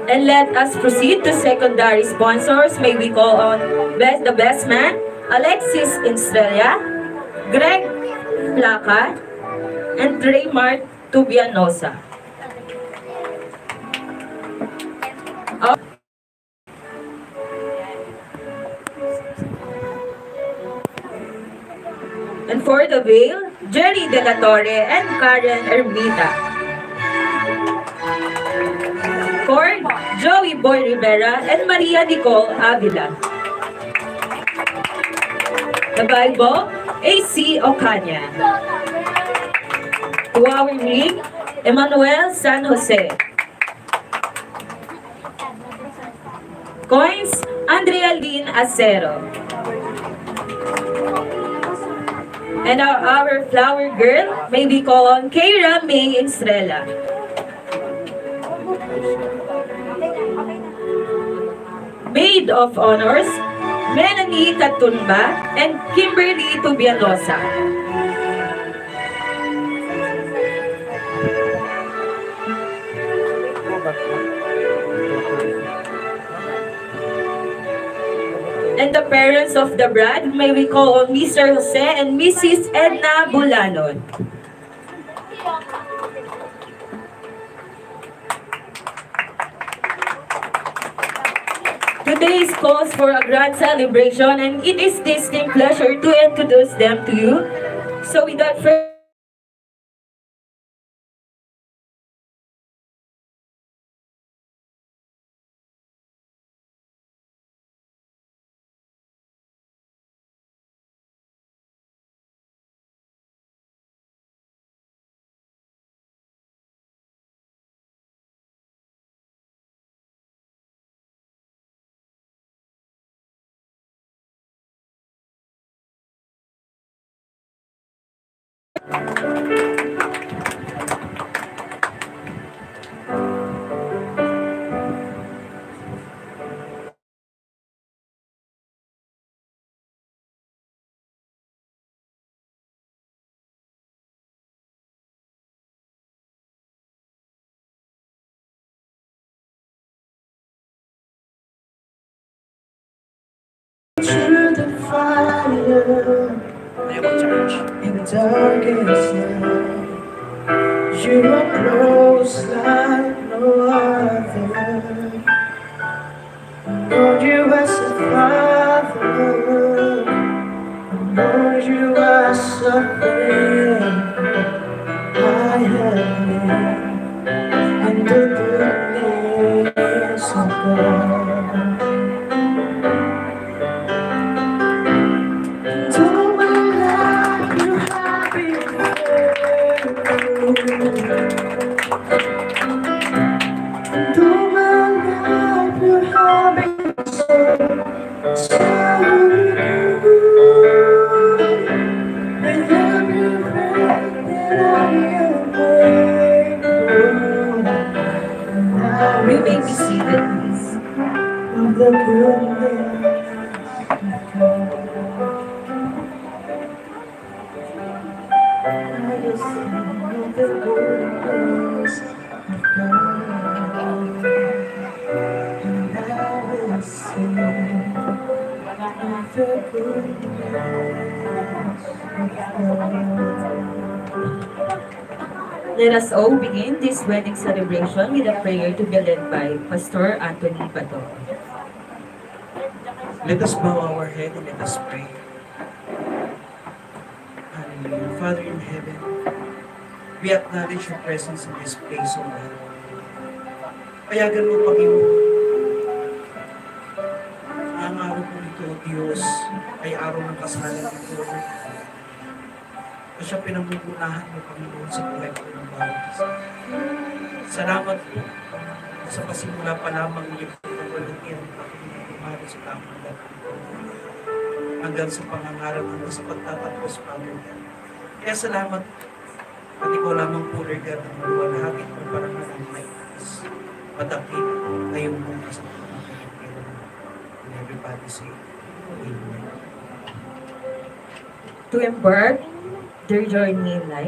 And let us proceed to secondary sponsors. May we call on the best man, Alexis Estrella, Greg Placa, and Raymart Tubianosa. And for the veil, Jerry De La Torre and Karen Ermita. For Joey Boy Rivera and Maria Nicole Avila. The Bible, AC Ocaña. To our ring, Emmanuel San Jose. Coins, Andrea Lynn Acero. And our flower girl, may we call on Keira May Estrella. Maid of Honors, Melanie Katunba and Kimberly Tubianosa. And the parents of the bride, may we call on Mr. Jose and Mrs. Edna Bulanon. Today is calls for a grand celebration, and it is distinct pleasure to introduce them to you. So without further through the fire in the darkest night, you are close like no other. Lord, you as a father, Lord, you are something I have in the goodness of God. you may be seated, please. The goodness of God. I will sing of the goodness of God. And I will sing of the goodness of God. Let us all begin this wedding celebration with a prayer to be led by Pastor Anthony Bato. Let us bow our head and let us pray. Hallelujah. Father in heaven, we acknowledge your presence in this place, O God. Payagan mo, Panginoon, ang araw po ito, Diyos, ay araw ng kasalan ng Lord. At siya pinamumunahan mo, Panginoon, sa buhay ko ng bawat isa. Salamat po sa pasimula pa lamang niyo po ng walutian, Panginoon, kumari sa tamang lahat. Hanggang sa pangangarap, hanggang sa pagtatapos, Father God. Kaya salamat, at ikaw lamang po, Lord God, ang maluwalhagin mo parang ng lightness, matakit na yung bukas ng pangangkiligyan. And everybody say, Amen. To embark their journey in life,